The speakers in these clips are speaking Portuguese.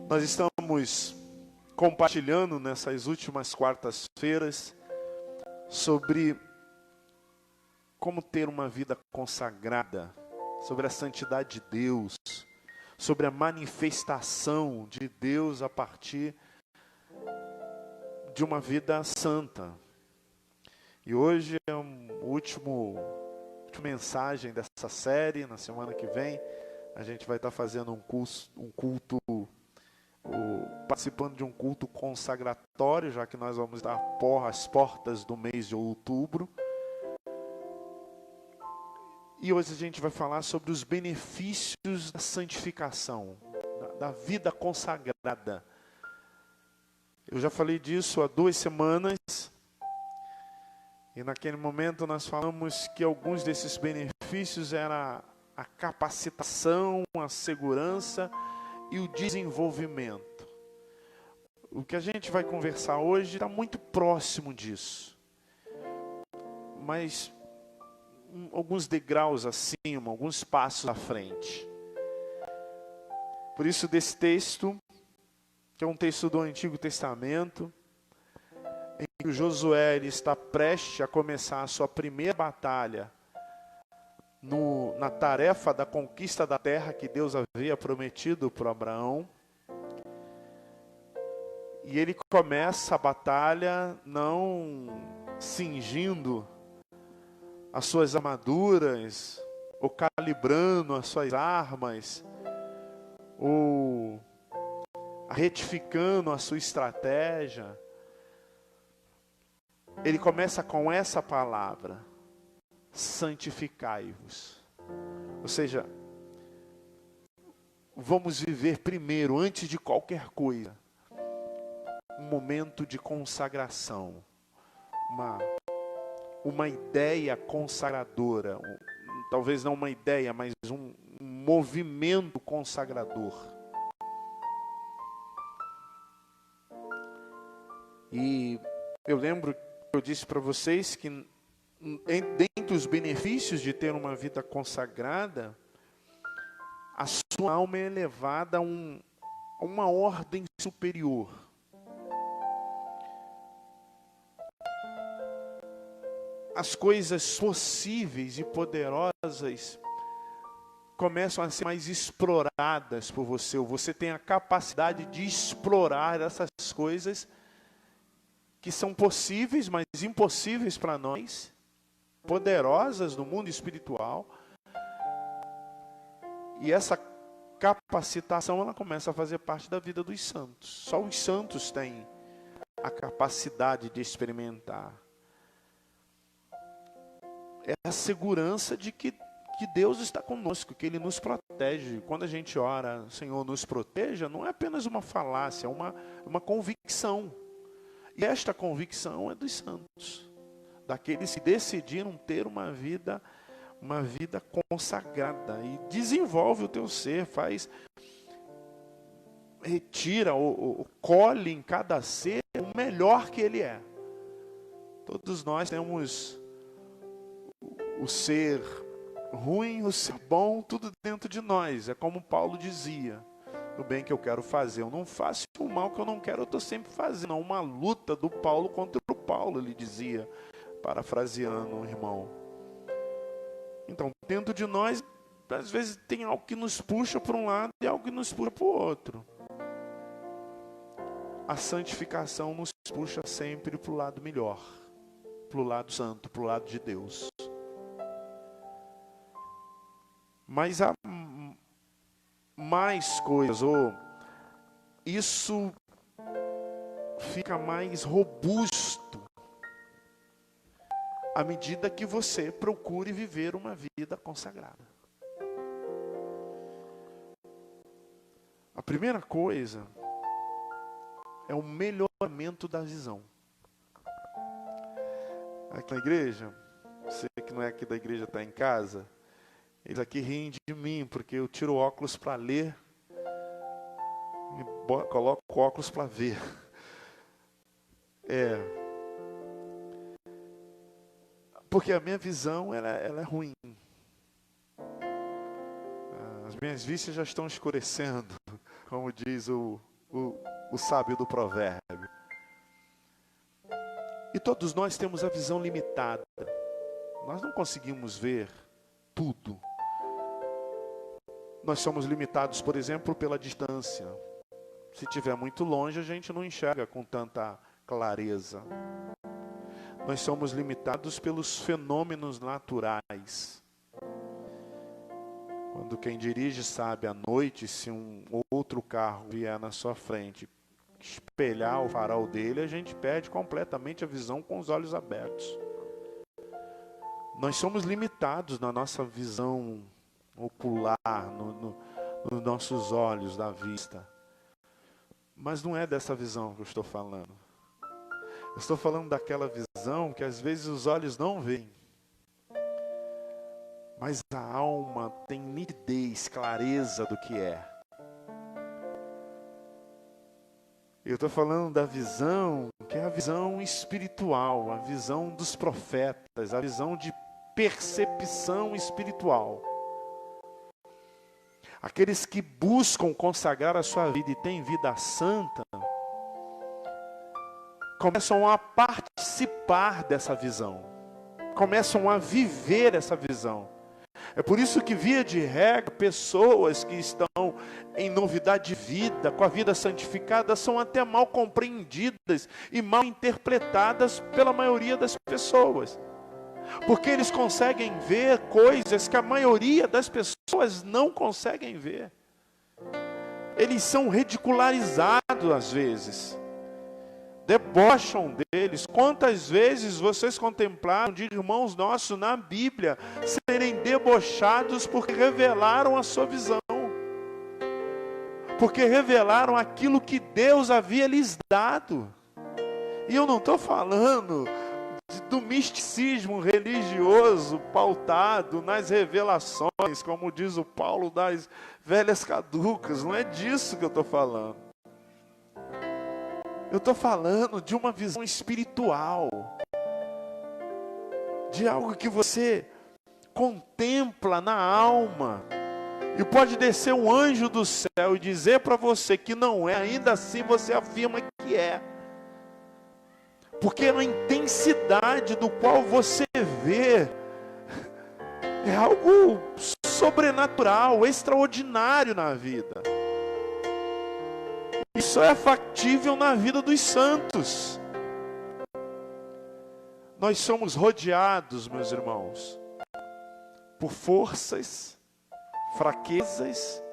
Nós estamos compartilhando nessas últimas quartas-feiras sobre como ter uma vida consagrada, sobre a santidade de Deus, sobre a manifestação de Deus a partir de uma vida santa. E hoje é a última mensagem dessa série. Na semana que vem a gente vai estar fazendo participando de um culto consagratório, já que nós vamos estar às portas do mês de outubro. E hoje a gente vai falar sobre os benefícios da santificação, da vida consagrada. Eu já falei disso há 2 semanas, e naquele momento nós falamos que alguns desses benefícios eram a capacitação, a segurança e o desenvolvimento. O que a gente vai conversar hoje está muito próximo disso, mas alguns degraus acima, alguns passos à frente. Por isso, desse texto, que é um texto do Antigo Testamento, em que o Josué está prestes a começar a sua primeira batalha na tarefa da conquista da terra que Deus havia prometido para Abraão. E ele começa a batalha não cingindo as suas armaduras, ou calibrando as suas armas, ou retificando a sua estratégia. Ele começa com essa palavra: santificai-vos. Ou seja, vamos viver primeiro, antes de qualquer coisa, um momento de consagração, uma ideia consagradora, talvez não uma ideia, mas um movimento consagrador. E eu lembro que eu disse para vocês que dentre os benefícios de ter uma vida consagrada, a sua alma é elevada a uma ordem superior. As coisas possíveis e poderosas começam a ser mais exploradas por você. Você tem a capacidade de explorar essas coisas que são possíveis, mas impossíveis para nós, poderosas no mundo espiritual. E essa capacitação, ela começa a fazer parte da vida dos santos. Só os santos têm a capacidade de experimentar. É a segurança de que Deus está conosco, que Ele nos protege. Quando a gente ora, Senhor, nos proteja, não é apenas uma falácia, é uma convicção. E esta convicção é dos santos, daqueles que decidiram ter uma vida consagrada. E desenvolve o teu ser, retira, colhe em cada ser o melhor que ele é. Todos nós temos o ser ruim, o ser bom, tudo dentro de nós. É como Paulo dizia: o bem que eu quero fazer, eu não faço, o mal que eu não quero, eu estou sempre fazendo. Uma luta do Paulo contra o Paulo, ele dizia, parafraseando um irmão. Então, dentro de nós, às vezes tem algo que nos puxa para um lado e algo que nos puxa para o outro. A santificação nos puxa sempre para o lado melhor, para o lado santo, para o lado de Deus. Mas há mais coisas, ou isso fica mais robusto à medida que você procure viver uma vida consagrada. A primeira coisa é o melhoramento da visão. Aqui na igreja, você que não é aqui da igreja, está em casa, eles aqui riem de mim, porque eu tiro óculos para ler e coloco óculos para ver. Porque a minha visão ela é ruim. As minhas vistas já estão escurecendo, como diz o o sábio do provérbio. E todos nós temos a visão limitada. Nós não conseguimos ver tudo. Nós somos limitados, por exemplo, pela distância. Se estiver muito longe, a gente não enxerga com tanta clareza. Nós somos limitados pelos fenômenos naturais. Quando quem dirige sabe à noite, se um outro carro vier na sua frente, espelhar o farol dele, a gente perde completamente a visão com os olhos abertos. Nós somos limitados na nossa visão ocular, nos nossos olhos da vista. Mas não é dessa visão que eu estou falando. Eu estou falando daquela visão que às vezes os olhos não veem. Mas a alma tem nitidez, clareza do que é. Eu estou falando da visão, que é a visão espiritual, a visão dos profetas, a visão de percepção espiritual. Aqueles que buscam consagrar a sua vida e têm vida santa, começam a participar dessa visão, começam a viver essa visão. É por isso que, via de regra, pessoas que estão em novidade de vida, com a vida santificada, são até mal compreendidas e mal interpretadas pela maioria das pessoas. Porque eles conseguem ver coisas que a maioria das pessoas não conseguem ver. Eles são ridicularizados às vezes. Debocham deles. Quantas vezes vocês contemplaram de irmãos nossos na Bíblia serem debochados porque revelaram a sua visão? Porque revelaram aquilo que Deus havia lhes dado. E eu não estou falando do misticismo religioso pautado nas revelações, como diz o Paulo, das velhas caducas. Não é disso que eu estou falando. Eu estou falando de uma visão espiritual, de algo que você contempla na alma, e pode descer um anjo do céu e dizer para você que não é, ainda assim você afirma que é. Porque a intensidade do qual você vê é algo sobrenatural, extraordinário na vida. Isso é factível na vida dos santos. Nós somos rodeados, meus irmãos, por forças, fraquezas,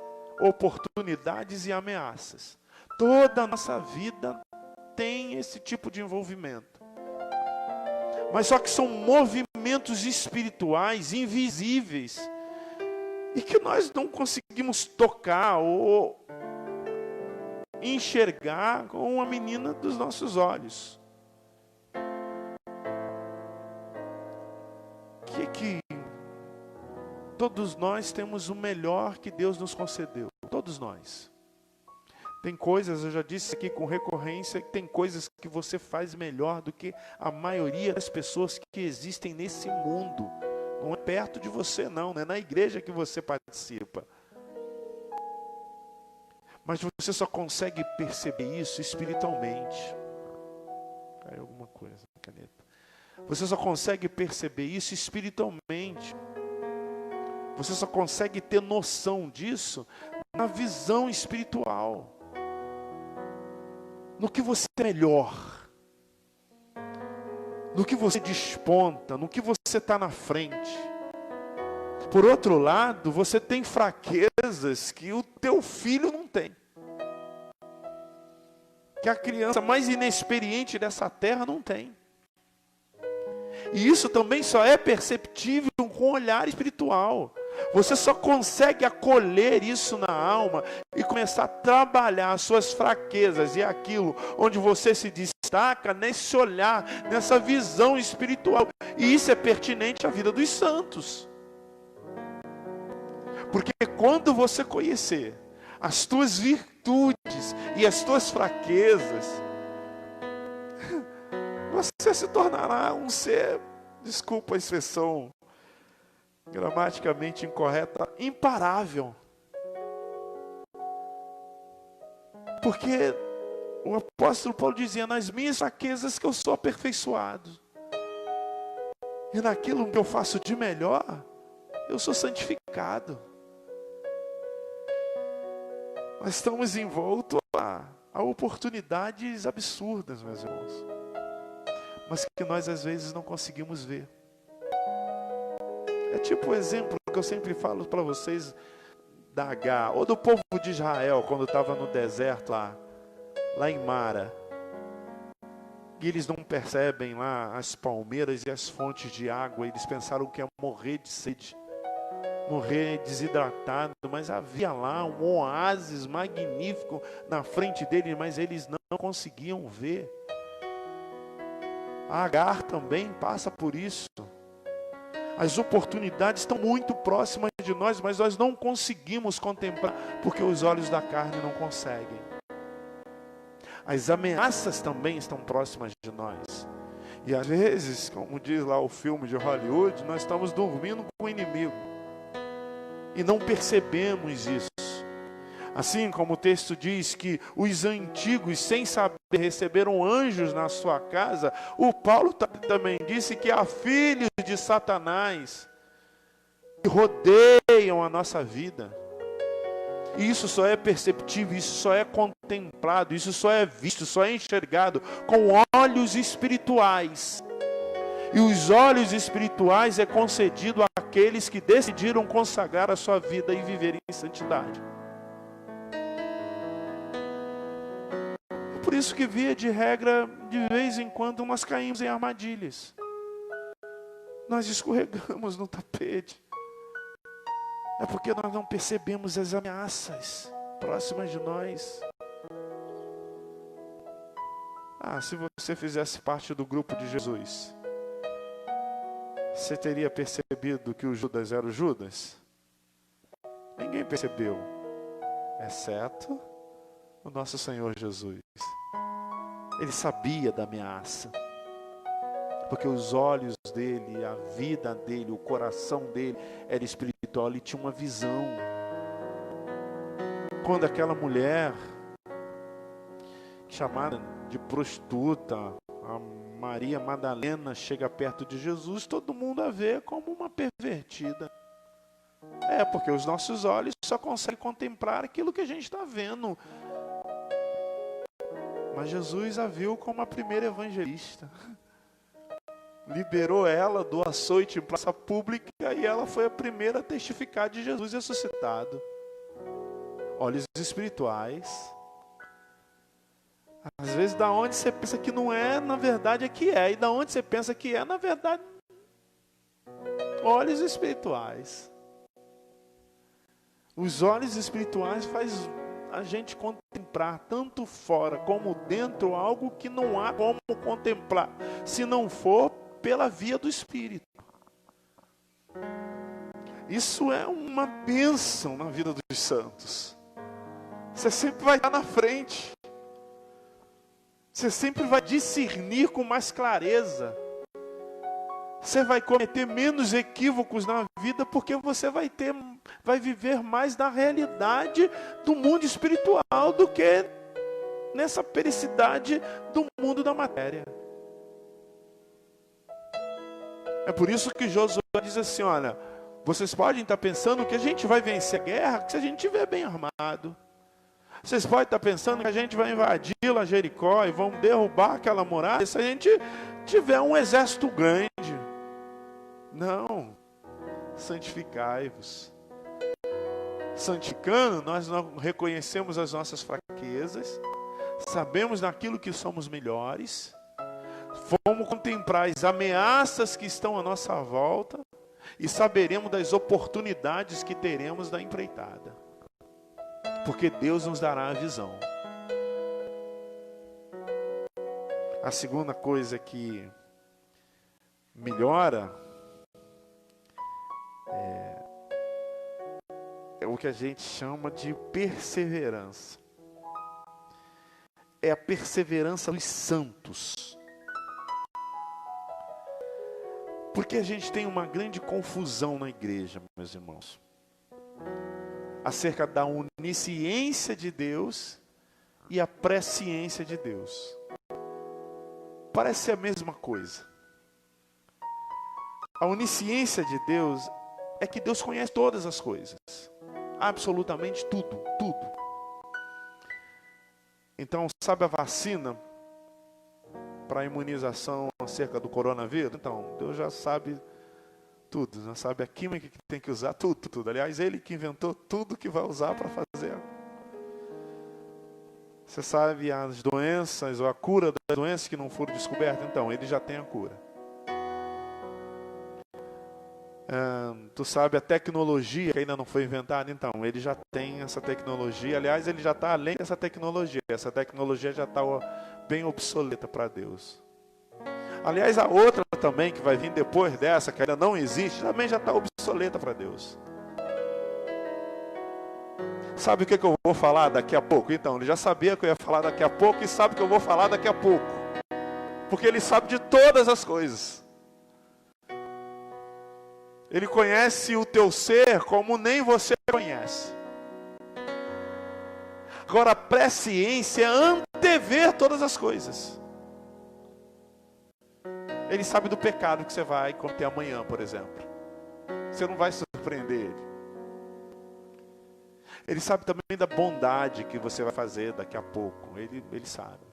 oportunidades e ameaças. Toda a nossa vida tem esse tipo de envolvimento. Mas só que são movimentos espirituais invisíveis e que nós não conseguimos tocar ou enxergar com uma menina dos nossos olhos. Que todos nós temos o melhor que Deus nos concedeu. Todos nós. Tem coisas, eu já disse aqui com recorrência, que tem coisas que você faz melhor do que a maioria das pessoas que existem nesse mundo. Não é perto de você não é na igreja que você participa. Mas você só consegue perceber isso espiritualmente. Caiu alguma coisa na caneta. Você só consegue perceber isso espiritualmente. Você só consegue ter noção disso na visão espiritual. No que você é melhor. No que você desponta, no que você está na frente. Por outro lado, você tem fraquezas que o teu filho não tem. Que a criança mais inexperiente dessa terra não tem. E isso também só é perceptível com o olhar espiritual. Você só consegue acolher isso na alma e começar a trabalhar as suas fraquezas e aquilo onde você se destaca nesse olhar, nessa visão espiritual. E isso é pertinente à vida dos santos. Porque quando você conhecer as tuas virtudes e as tuas fraquezas, você se tornará um ser, desculpa a expressão gramaticamente incorreta, imparável. Porque o apóstolo Paulo dizia: nas minhas fraquezas que eu sou aperfeiçoado. E naquilo que eu faço de melhor, eu sou santificado. Nós estamos envoltos a oportunidades absurdas, meus irmãos. Mas que nós às vezes não conseguimos ver. É tipo o exemplo que eu sempre falo para vocês da H, ou do povo de Israel, quando estava no deserto lá em Mara. E eles não percebem lá as palmeiras e as fontes de água. Eles pensaram que ia morrer de sede, morrer desidratado. Mas havia lá um oásis magnífico na frente deles, mas eles não conseguiam ver. A Agar também passa por isso. As oportunidades estão muito próximas de nós, mas nós não conseguimos contemplar, porque os olhos da carne não conseguem. As ameaças também estão próximas de nós. E às vezes, como diz lá o filme de Hollywood, nós estamos dormindo com o inimigo. E não percebemos isso. Assim como o texto diz que os antigos, sem saber, receberam anjos na sua casa, o Paulo também disse que há filhos de Satanás que rodeiam a nossa vida. E isso só é perceptível, isso só é contemplado, isso só é visto, só é enxergado com olhos espirituais. E os olhos espirituais é concedido àqueles que decidiram consagrar a sua vida e viver em santidade. Por isso que, via de regra, de vez em quando nós caímos em armadilhas. Nós escorregamos no tapete. É porque nós não percebemos as ameaças próximas de nós. Se você fizesse parte do grupo de Jesus, você teria percebido que o Judas era o Judas? Ninguém percebeu, exceto o nosso Senhor Jesus. Ele sabia da ameaça, porque os olhos dele, a vida dele, o coração dele era espiritual. Ele tinha uma visão. Quando aquela mulher, chamada de prostituta, a Maria Madalena, chega perto de Jesus, todo mundo a vê como uma pervertida. Porque os nossos olhos só conseguem contemplar aquilo que a gente está vendo. Mas Jesus a viu como a primeira evangelista. Liberou ela do açoite em praça pública e ela foi a primeira a testificar de Jesus ressuscitado. Olhos espirituais. Às vezes, da onde você pensa que não é, na verdade é que é. E da onde você pensa que é, na verdade, olhos espirituais. Os olhos espirituais faz a gente contemplar tanto fora como dentro algo que não há como contemplar, se não for pela via do Espírito. Isso é uma bênção na vida dos santos. Você sempre vai estar na frente. Você sempre vai discernir com mais clareza. Você vai cometer menos equívocos na vida, porque você vai viver mais da realidade do mundo espiritual do que nessa pericidade do mundo da matéria. É por isso que Josué diz assim: olha, vocês podem estar pensando que a gente vai vencer a guerra se a gente estiver bem armado. Vocês podem estar pensando que a gente vai invadir lá Jericó e vamos derrubar aquela muralha se a gente tiver um exército grande. Não, santificai-vos. Santificando, nós não reconhecemos as nossas fraquezas, sabemos naquilo que somos melhores, vamos contemplar as ameaças que estão à nossa volta e saberemos das oportunidades que teremos da empreitada, porque Deus nos dará a visão. A segunda coisa que melhora é o que a gente chama de perseverança. É a perseverança dos santos. Porque a gente tem uma grande confusão na igreja, meus irmãos, acerca da onisciência de Deus e a presciência de Deus. Parece ser a mesma coisa. A onisciência de Deus é que Deus conhece todas as coisas. Absolutamente tudo, tudo. Então, sabe a vacina para a imunização acerca do coronavírus? Então, Deus já sabe tudo, já sabe a química que tem que usar, tudo, tudo. Aliás, Ele que inventou tudo que vai usar para fazer. Você sabe as doenças ou a cura das doenças que não foram descobertas? Então, Ele já tem a cura. Tu sabe a tecnologia que ainda não foi inventada? Então, Ele já tem essa tecnologia. Aliás, Ele já está além dessa tecnologia. Essa tecnologia já está bem obsoleta para Deus. Aliás, a outra também, que vai vir depois dessa, que ainda não existe, também já está obsoleta para Deus. Sabe o que eu vou falar daqui a pouco? Então, Ele já sabia que eu ia falar daqui a pouco e sabe que eu vou falar daqui a pouco. Porque Ele sabe de todas as coisas. Ele conhece o teu ser como nem você conhece. Agora, a presciência é antever todas as coisas. Ele sabe do pecado que você vai cometer amanhã, por exemplo. Você não vai surpreender Ele. Ele sabe também da bondade que você vai fazer daqui a pouco. Ele sabe.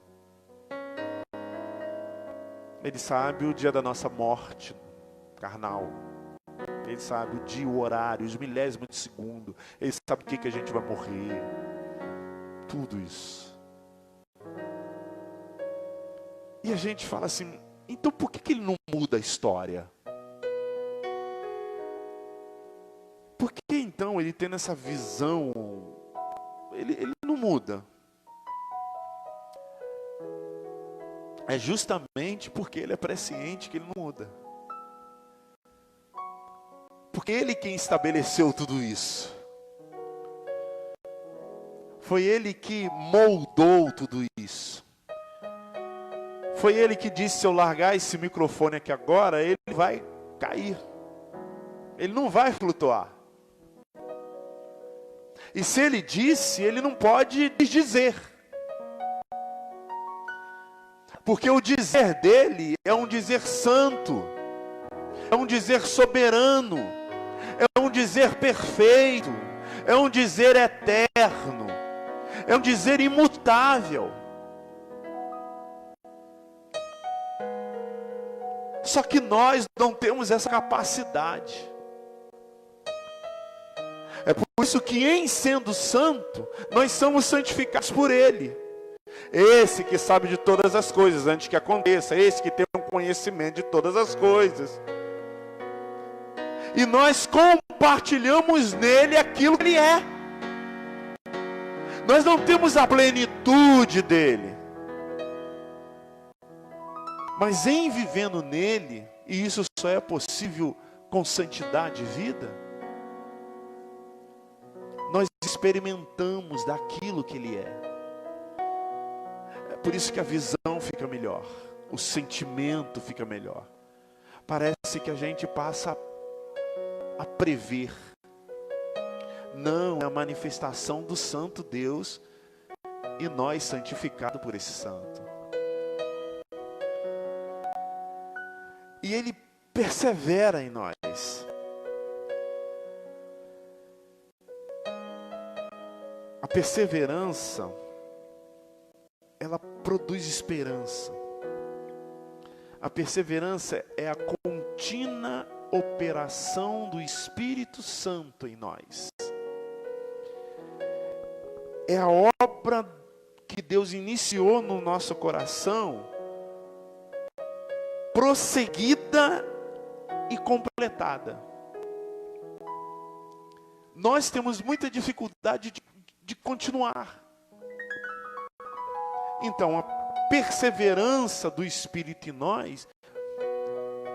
Ele sabe o dia da nossa morte carnal. Ele sabe o dia, o horário, os milésimos de segundo. Ele sabe o que a gente vai morrer. Tudo isso. E a gente fala assim, então por que Ele não muda a história? Por que então Ele tendo essa visão, ele não muda? É justamente porque Ele é presciente que Ele não muda. Porque Ele quem estabeleceu tudo isso. Foi Ele que moldou tudo isso. Foi Ele que disse, se eu largar esse microfone aqui agora, ele vai cair. Ele não vai flutuar. E se Ele disse, Ele não pode desdizer. Porque o dizer dEle é um dizer santo. É um dizer soberano. É um dizer perfeito. É um dizer eterno. É um dizer imutável. Só que nós não temos essa capacidade. É por isso que em sendo santo, nós somos santificados por Ele. Esse que sabe de todas as coisas antes que aconteça. Esse que tem um conhecimento de todas as coisas. E nós compartilhamos nele aquilo que Ele é. Nós não temos a plenitude dele. Mas em vivendo nele, e isso só é possível com santidade e vida, nós experimentamos daquilo que Ele é. É por isso que a visão fica melhor, o sentimento fica melhor. Parece que a gente passa a prever. Não, é a manifestação do Santo Deus e nós santificados por esse Santo. E Ele persevera em nós. A perseverança, ela produz esperança. A perseverança é a contínua operação do Espírito Santo em nós. É a obra que Deus iniciou no nosso coração, prosseguida e completada. Nós temos muita dificuldade de continuar. Então, a perseverança do Espírito em nós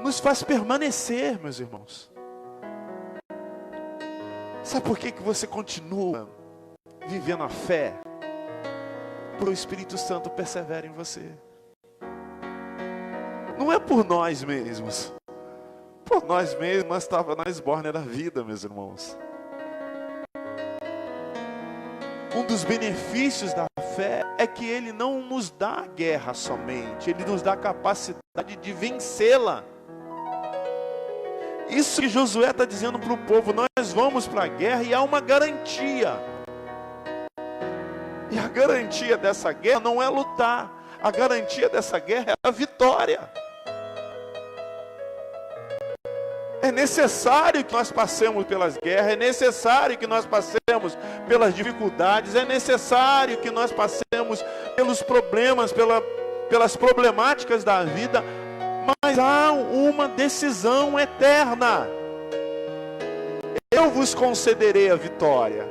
nos faz permanecer, meus irmãos. Sabe por que você continua vivendo a fé? Porque o Espírito Santo persevera em você. Não é por nós mesmos. Por nós mesmos, nós estávamos na esbórnia da vida, meus irmãos. Um dos benefícios da fé é que ele não nos dá a guerra somente, ele nos dá a capacidade de vencê-la. Isso que Josué está dizendo para o povo: nós vamos para a guerra e há uma garantia. E a garantia dessa guerra não é lutar, a garantia dessa guerra é a vitória. É necessário que nós passemos pelas guerras, é necessário que nós passemos pelas dificuldades, é necessário que nós passemos pelos problemas, pelas problemáticas da vida, mas há uma decisão eterna. Eu vos concederei a vitória,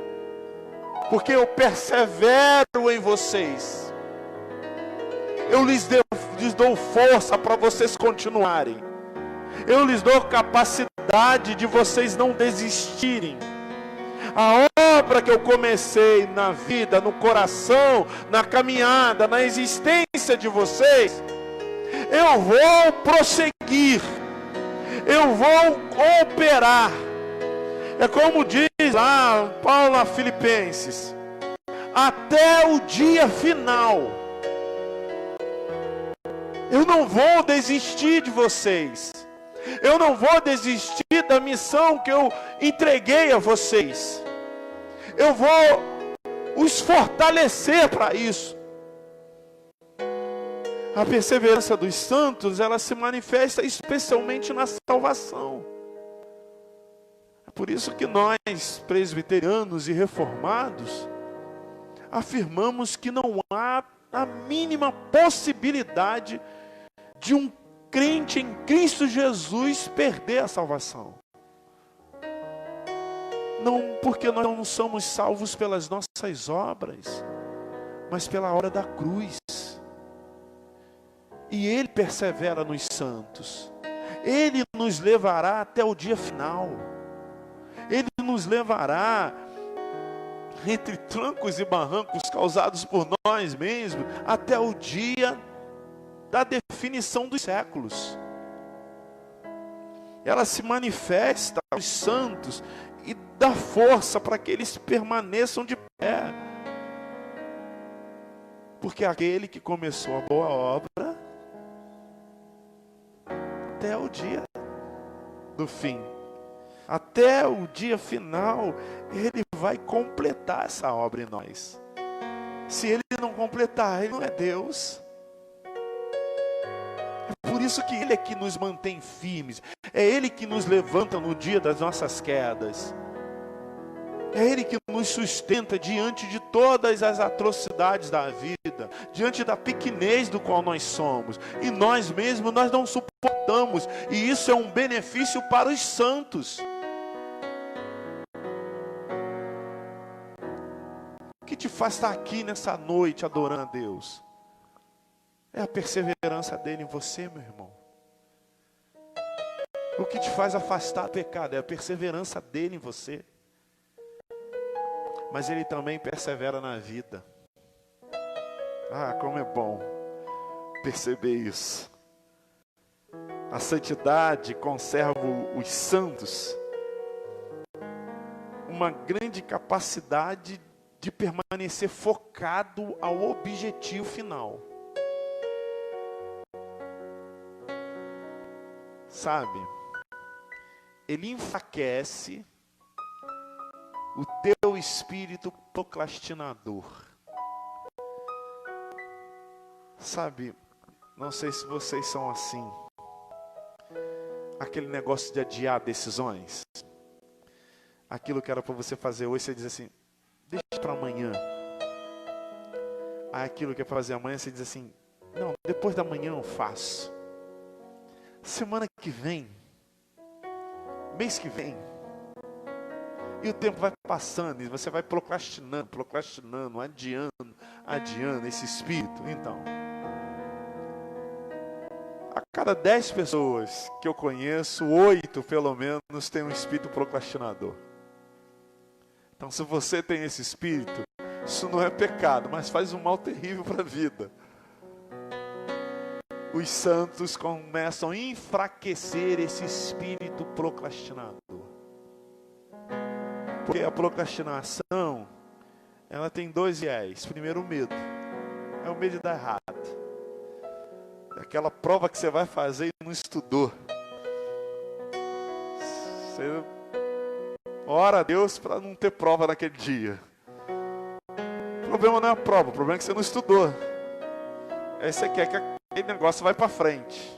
porque eu persevero em vocês. Eu lhes dou força para vocês continuarem. Eu lhes dou capacidade de vocês não desistirem. A obra que eu comecei na vida, no coração, na caminhada, na existência de vocês, eu vou prosseguir. Eu vou operar. É como diz lá Paulo a Filipenses: até o dia final. Eu não vou desistir de vocês. Eu não vou desistir da missão que eu entreguei a vocês. Eu vou os fortalecer para isso. A perseverança dos santos, ela se manifesta especialmente na salvação. É por isso que nós, presbiterianos e reformados, afirmamos que não há a mínima possibilidade de um crente em Cristo Jesus perder a salvação. Não porque nós não somos salvos pelas nossas obras, mas pela obra da cruz. E Ele persevera nos santos. Ele nos levará até o dia final. Ele nos levará entre trancos e barrancos causados por nós mesmos até o dia da definição dos séculos. Ela se manifesta aos santos e dá força para que eles permaneçam de pé. Porque aquele que começou a boa obra, até o dia do fim, até o dia final, Ele vai completar essa obra em nós. Se Ele não completar, Ele não é Deus. É por isso que Ele é que nos mantém firmes. É Ele que nos levanta no dia das nossas quedas. É Ele que nos sustenta diante de todas as atrocidades da vida, diante da pequenez do qual nós somos. E nós mesmos, nós não suportamos. E isso é um benefício para os santos. O que te faz estar aqui nessa noite adorando a Deus? É a perseverança dele em você, meu irmão. O que te faz afastar do pecado é a perseverança dele em você. Mas ele também persevera na vida. Ah, como é bom perceber isso. A santidade conserva os santos uma grande capacidade de permanecer focado ao objetivo final. Sabe? Ele enfraquece o teu espírito procrastinador. Sabe? Não sei se vocês são assim. Aquele negócio de adiar decisões. Aquilo que era para você fazer hoje, você diz assim, deixa para amanhã. Aí aquilo que é para fazer amanhã, você diz assim, não, depois da manhã eu faço. Semana que vem, mês que vem. E o tempo vai passando, e você vai procrastinando, adiando esse espírito. Então, a cada 10 pessoas que eu conheço, 8 pelo menos têm um espírito procrastinador. Então, se você tem esse espírito, isso não é pecado, mas faz um mal terrível para a vida. Os santos começam a enfraquecer esse espírito procrastinador. Porque a procrastinação é ela tem dois viés. Primeiro, o medo. É o medo de dar errado. É aquela prova que você vai fazer e não estudou. Você ora a Deus para não ter prova naquele dia. O problema não é a prova, o problema é que você não estudou. Aí você quer que aquele negócio vai para frente.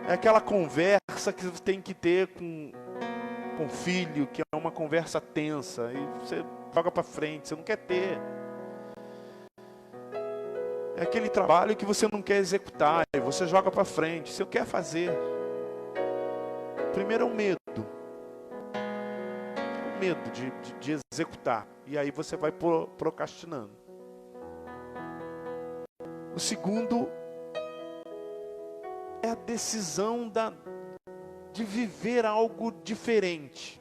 É aquela conversa que você tem que ter com o filho, que é uma conversa tensa, e você joga para frente, você não quer ter. É aquele trabalho que você não quer executar, e você joga para frente, você não quer fazer. Primeiro é o medo. O medo de executar. E aí você vai procrastinando. O segundo é a decisão de viver algo diferente.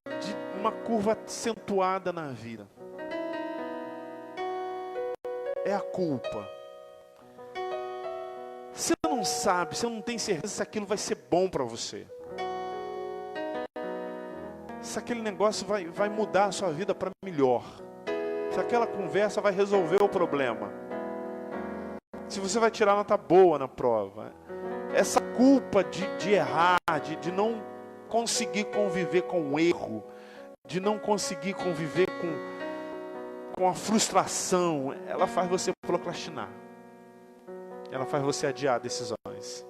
De uma curva acentuada na vida. É a culpa. Você não sabe, você não tem certeza se aquilo vai ser bom para você. Se aquele negócio vai mudar a sua vida para melhor. Se aquela conversa vai resolver o problema. Se você vai tirar nota boa na prova. Essa culpa de errar, de não conseguir conviver com o erro, de não conseguir conviver com a frustração, ela faz você procrastinar. Ela faz você adiar decisões.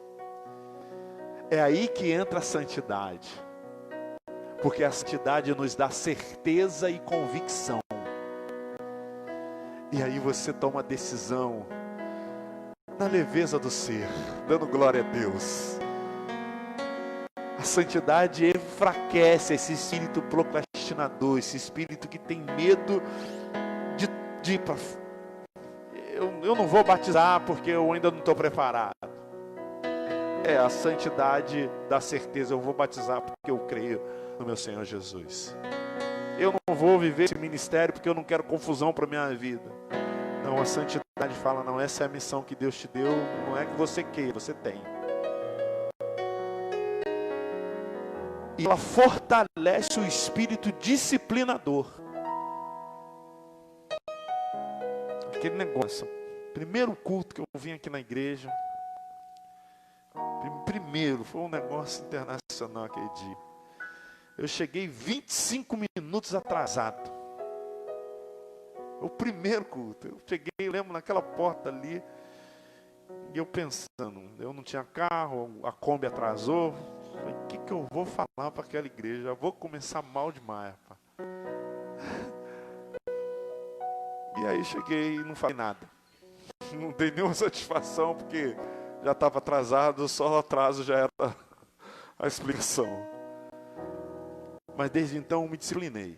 É aí que entra a santidade. Porque a santidade nos dá certeza e convicção. E aí você toma a decisão na leveza do ser, dando glória a Deus. A santidade enfraquece esse espírito procrastinador, esse espírito que tem medo de ir para... Eu não vou batizar porque eu ainda não estou preparado. A santidade dá certeza, eu vou batizar porque eu creio no meu Senhor Jesus. Eu não vou viver esse ministério porque eu não quero confusão para a minha vida. Não, a santidade fala, não, essa é a missão que Deus te deu, não é que você queira, você tem. E ela fortalece o espírito disciplinador. Aquele negócio, primeiro culto que eu vim aqui na igreja, primeiro, foi um negócio internacional aquele dia. Eu cheguei 25 minutos atrasado. O primeiro culto. Eu cheguei, eu lembro, naquela porta ali. E eu pensando, eu não tinha carro, a Kombi atrasou. Falei, o que eu vou falar para aquela igreja? Eu vou começar mal demais, rapaz. E aí cheguei e não falei nada. Não dei nenhuma satisfação, porque já estava atrasado, só o atraso já era a explicação. Mas desde então me disciplinei.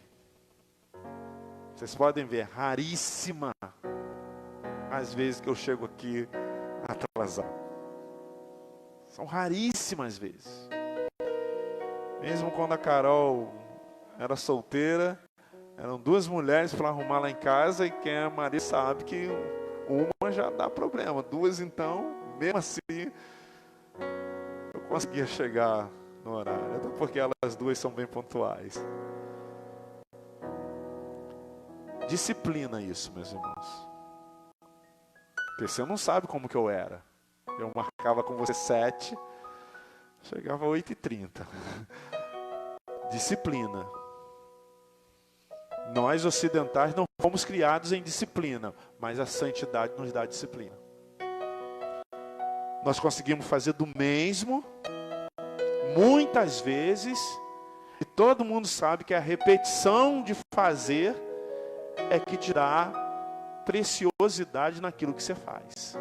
Vocês podem ver, raríssima as vezes que eu chego aqui atrasado. São raríssimas vezes. Mesmo quando a Carol era solteira, eram duas mulheres para arrumar lá em casa, e quem é Maria sabe que uma já dá problema. Duas então, mesmo assim, eu conseguia chegar no horário, até porque elas duas são bem pontuais. Disciplina isso, meus irmãos. Porque você não sabe como que eu era. Eu marcava com você 7, chegava 8h30. Disciplina. Nós ocidentais não fomos criados em disciplina, mas a santidade nos dá disciplina. Nós conseguimos fazer do mesmo, muitas vezes, e todo mundo sabe que a repetição de fazer é que te dá preciosidade naquilo que você faz.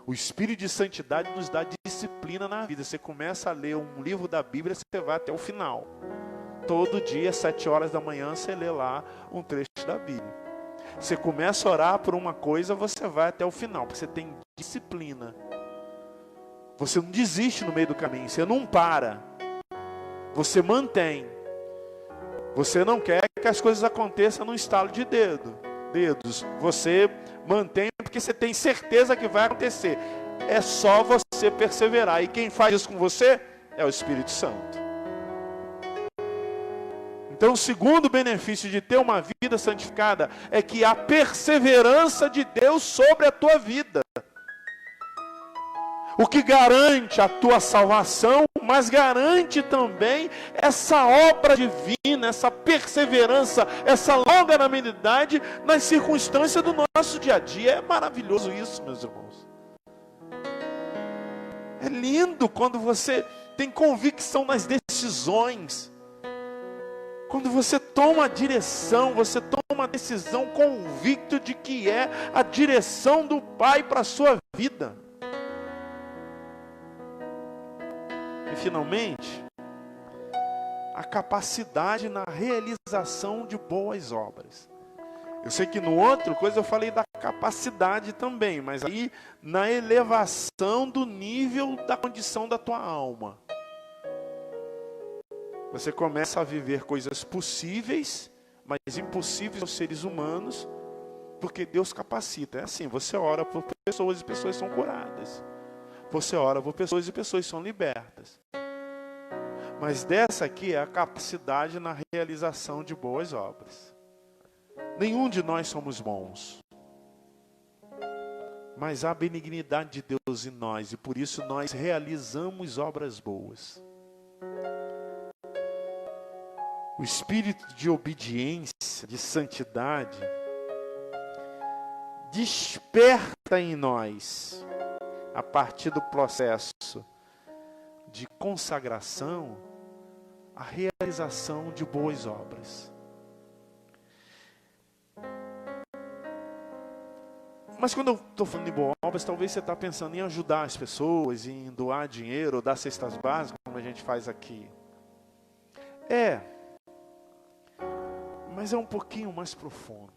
O Espírito de Santidade nos dá disciplina na vida. Você começa a ler um livro da Bíblia, você vai até o final. Todo dia, às 7 horas da manhã, você lê lá um trecho da Bíblia. Você começa a orar por uma coisa, você vai até o final, porque você tem disciplina. Você não desiste no meio do caminho, você não para. Você mantém. Você não quer que as coisas aconteçam no estalo de dedos. Você mantém porque você tem certeza que vai acontecer. É só você perseverar. E quem faz isso com você é o Espírito Santo. Então, o segundo benefício de ter uma vida santificada é que a perseverança de Deus sobre a tua vida. O que garante a tua salvação, mas garante também essa obra divina, essa perseverança, essa longanimidade nas circunstâncias do nosso dia a dia. É maravilhoso isso, meus irmãos. É lindo quando você tem convicção nas decisões. Quando você toma a direção, você toma a decisão convicto de que é a direção do Pai para a sua vida. E finalmente, a capacidade na realização de boas obras. Eu sei que no outro coisa eu falei da capacidade também, mas aí na elevação do nível da condição da tua alma. Você começa a viver coisas possíveis, mas impossíveis aos seres humanos, porque Deus capacita. É assim, você ora por pessoas e pessoas são curadas. Você ora por pessoas e pessoas são libertas. Mas dessa aqui é a capacidade na realização de boas obras. Nenhum de nós somos bons. Mas há a benignidade de Deus em nós, e por isso nós realizamos obras boas. O espírito de obediência, de santidade, desperta em nós, a partir do processo de consagração, a realização de boas obras. Mas quando eu estou falando de boas obras, talvez você está pensando em ajudar as pessoas, em doar dinheiro, ou dar cestas básicas, como a gente faz aqui. Mas é um pouquinho mais profundo.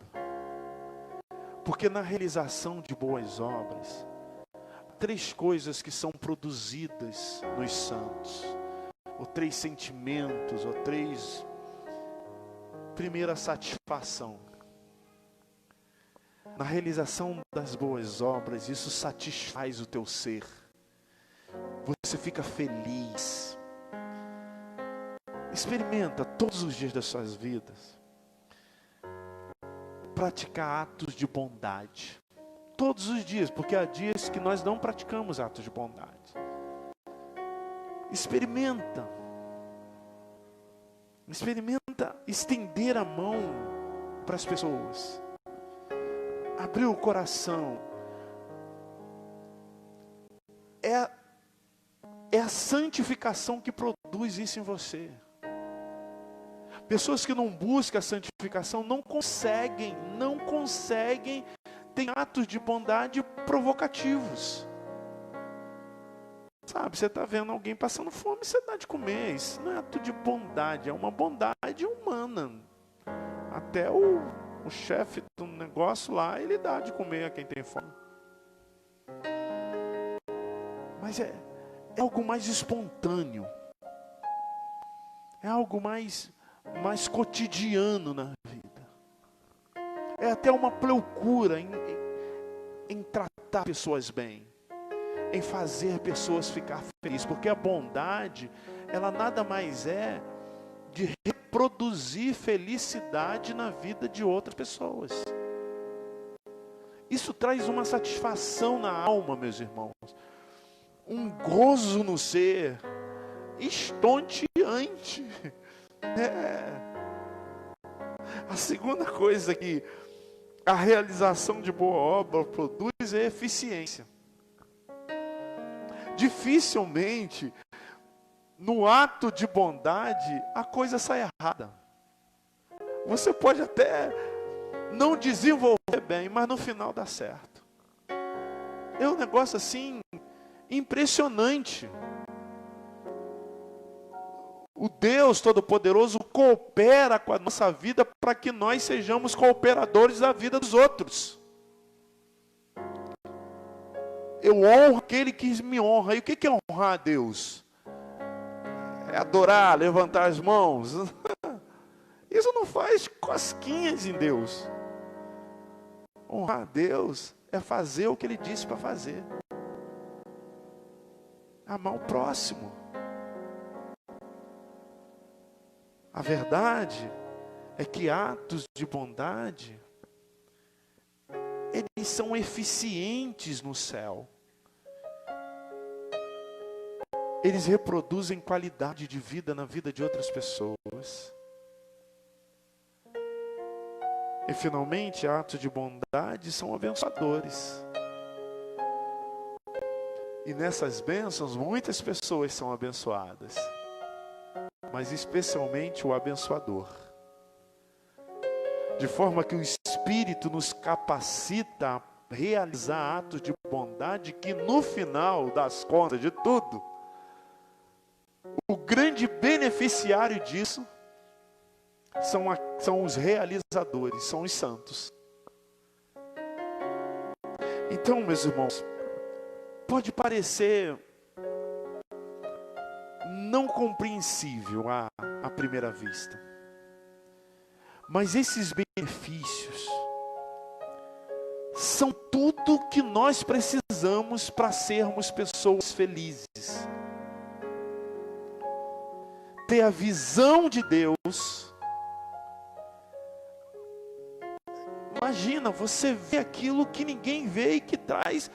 Porque na realização de boas obras, há 3 coisas que são produzidas nos santos. Ou 3 sentimentos, ou 3... Primeira, satisfação. Na realização das boas obras, isso satisfaz o teu ser. Você fica feliz. Experimenta todos os dias das suas vidas praticar atos de bondade. Todos os dias, porque há dias que nós não praticamos atos de bondade. Experimenta estender a mão para as pessoas. Abrir o coração. É a santificação que produz isso em você. Pessoas que não buscam a santificação não conseguem ter atos de bondade provocativos. Sabe, você está vendo alguém passando fome, você dá de comer. Isso não é ato de bondade, é uma bondade humana. Até o chefe do negócio lá, ele dá de comer a quem tem fome. Mas é algo mais espontâneo. É algo mais cotidiano na vida. É até uma procura em tratar pessoas bem, em fazer pessoas ficar felizes, porque a bondade, ela nada mais é de reproduzir felicidade na vida de outras pessoas. Isso traz uma satisfação na alma, meus irmãos, um gozo no ser estonteante. A segunda coisa que a realização de boa obra produz é eficiência. Dificilmente, no ato de bondade, a coisa sai errada. Você pode até não desenvolver bem, mas no final dá certo. É um negócio assim, impressionante. O Deus Todo-Poderoso coopera com a nossa vida para que nós sejamos cooperadores da vida dos outros. Eu honro aquele que me honra. E o que é honrar a Deus? É adorar, levantar as mãos. Isso não faz cosquinhas em Deus. Honrar a Deus é fazer o que Ele disse para fazer. Amar o próximo. A verdade é que atos de bondade, eles são eficientes no céu. Eles reproduzem qualidade de vida na vida de outras pessoas. E finalmente, atos de bondade são abençoadores. E nessas bênçãos, muitas pessoas são abençoadas. Mas especialmente o abençoador. De forma que o Espírito nos capacita a realizar atos de bondade que no final das contas de tudo, o grande beneficiário disso são os realizadores, são os santos. Então, meus irmãos, pode parecer não compreensível à primeira vista, mas esses benefícios são tudo que nós precisamos para sermos pessoas felizes. Ter a visão de Deus. Imagina, você vê aquilo que ninguém vê e que traz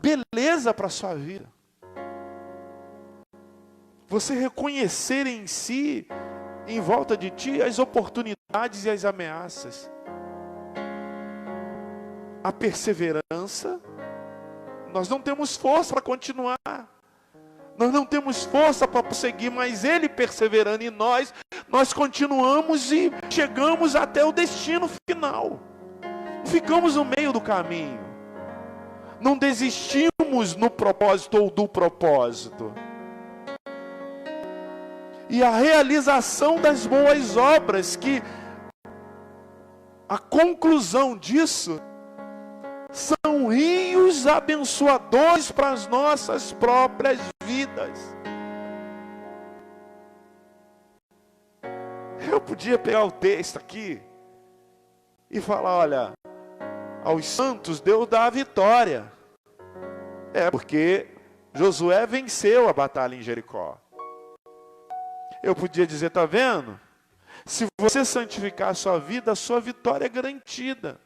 beleza para a sua vida. Você reconhecer em si, em volta de ti, as oportunidades e as ameaças. A perseverança. Nós não temos força para continuar. Nós não temos força para prosseguir, mas Ele perseverando em nós, nós continuamos e chegamos até o destino final. Ficamos no meio do caminho. Não desistimos no propósito ou do propósito. E a realização das boas obras, que a conclusão disso são rios abençoadores para as nossas próprias vidas. Eu podia pegar o texto aqui e falar, olha, aos santos Deus dá a vitória. Porque Josué venceu a batalha em Jericó. Eu podia dizer, tá vendo? Se você santificar a sua vida, a sua vitória é garantida.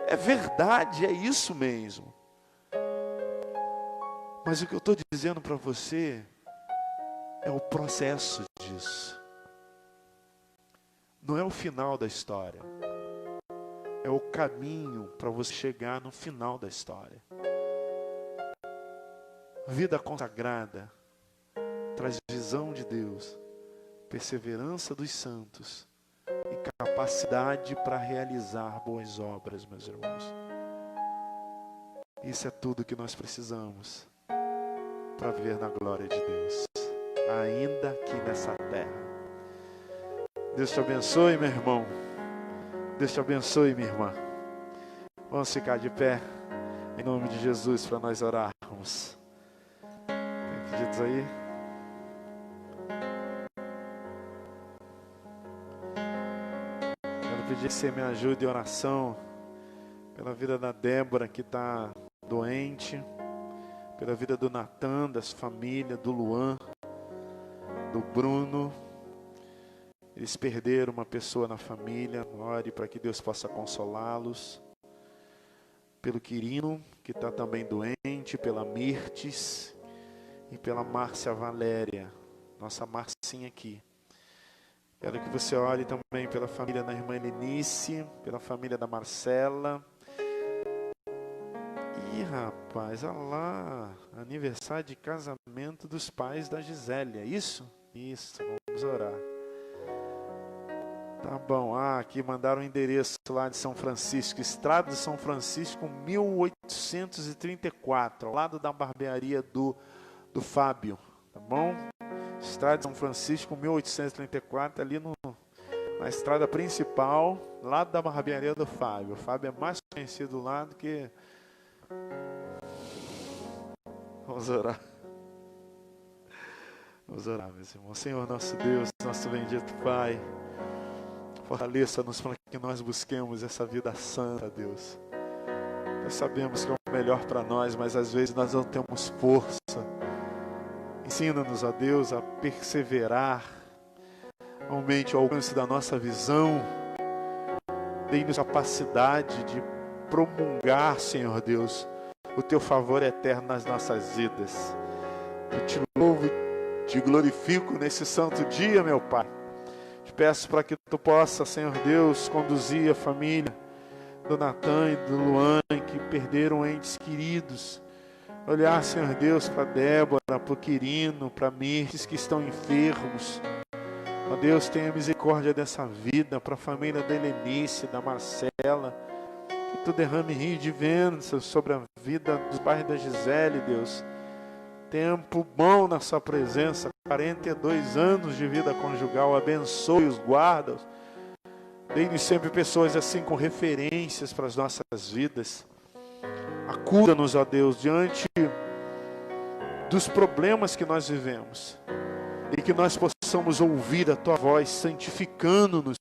É verdade, é isso mesmo. Mas o que eu estou dizendo para você é o processo disso. Não é o final da história. É o caminho para você chegar no final da história. Vida consagrada traz visão de Deus, perseverança dos santos e capacidade para realizar boas obras, meus irmãos. Isso é tudo que nós precisamos para viver na glória de Deus, ainda aqui nessa terra. Deus te abençoe, meu irmão. Deus te abençoe, minha irmã. Vamos ficar de pé, em nome de Jesus, para nós orarmos. Tem pedidos aí? Quero pedir que você me ajude em oração pela vida da Débora, que está doente, pela vida do Natan, da sua família, do Luan, do Bruno. Eles perderam uma pessoa na família. Ore para que Deus possa consolá-los. Pelo Quirino, que está também doente, pela Mirtes e pela Márcia Valéria, nossa Marcinha aqui. Quero que você ore também pela família da irmã Lenice, pela família da Marcela. Ih, rapaz, olha lá, aniversário de casamento dos pais da Gisélia, isso? Isso, vamos orar. Tá bom, aqui mandaram o endereço lá de São Francisco, Estrada de São Francisco, 1834, ao lado da barbearia do Fábio, tá bom? Estrada de São Francisco, 1834, ali na estrada principal, lado da barbearia do Fábio. O Fábio é mais conhecido lá do que... Vamos orar. Vamos orar, meus irmãos. Senhor nosso Deus, nosso bendito Pai, fortaleça-nos para que nós busquemos essa vida santa, Deus. Nós sabemos que é o melhor para nós, mas às vezes nós não temos força. Ensina-nos, ó Deus, a perseverar aumente o alcance da nossa visão, dê-nos capacidade de promulgar, Senhor Deus, o Teu favor eterno nas nossas vidas. Eu te louvo e te glorifico nesse santo dia, meu Pai. Te peço para que Tu possa, Senhor Deus, conduzir a família do Natan e do Luan, que perderam entes queridos. Olhar, Senhor Deus, para Débora, para o Quirino, para Mirtes, que estão enfermos. Ó Deus, tenha misericórdia dessa vida, para a família da Helenice, da Marcela. Que Tu derrame rio de bênçãos sobre a vida dos pais da Gisele, Deus. Tempo bom na Sua presença, 42 anos de vida conjugal, abençoe-os, guarda-os. Dê-nos sempre pessoas assim com referências para as nossas vidas. Acuda-nos, ó Deus, diante dos problemas que nós vivemos. E que nós possamos ouvir a Tua voz, santificando-nos.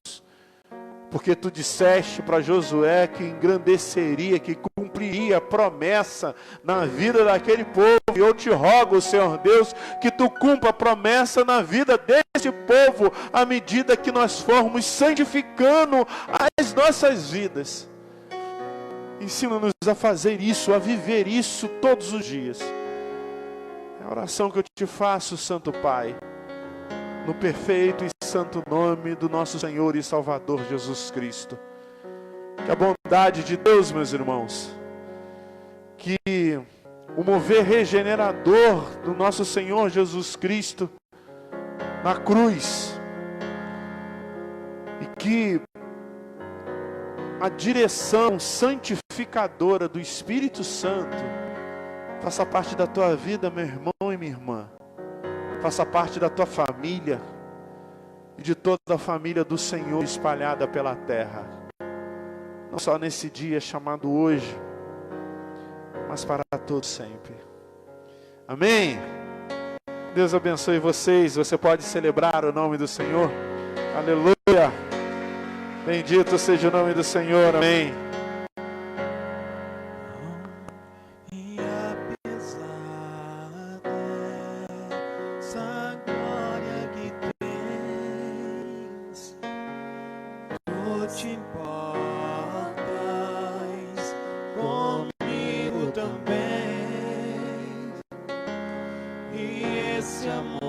Porque Tu disseste para Josué que engrandeceria, que cumpriria a promessa na vida daquele povo. E eu te rogo, Senhor Deus, que Tu cumpra a promessa na vida deste povo, à medida que nós formos santificando as nossas vidas. Ensina-nos a fazer isso, a viver isso todos os dias. É a oração que eu te faço, Santo Pai, no perfeito e santo nome do nosso Senhor e Salvador Jesus Cristo. Que a bondade de Deus, meus irmãos, que o mover regenerador do nosso Senhor Jesus Cristo na cruz, e que a direção santificadora do Espírito Santo faça parte da tua vida, meu irmão e minha irmã. Faça parte da tua família e de toda a família do Senhor espalhada pela terra. Não só nesse dia chamado hoje, mas para todos sempre. Amém? Deus abençoe vocês. Você pode celebrar o nome do Senhor. Aleluia. Bendito seja o nome do Senhor. Amém. E apesar dessa glória que tens, tu te importas comigo também. E esse amor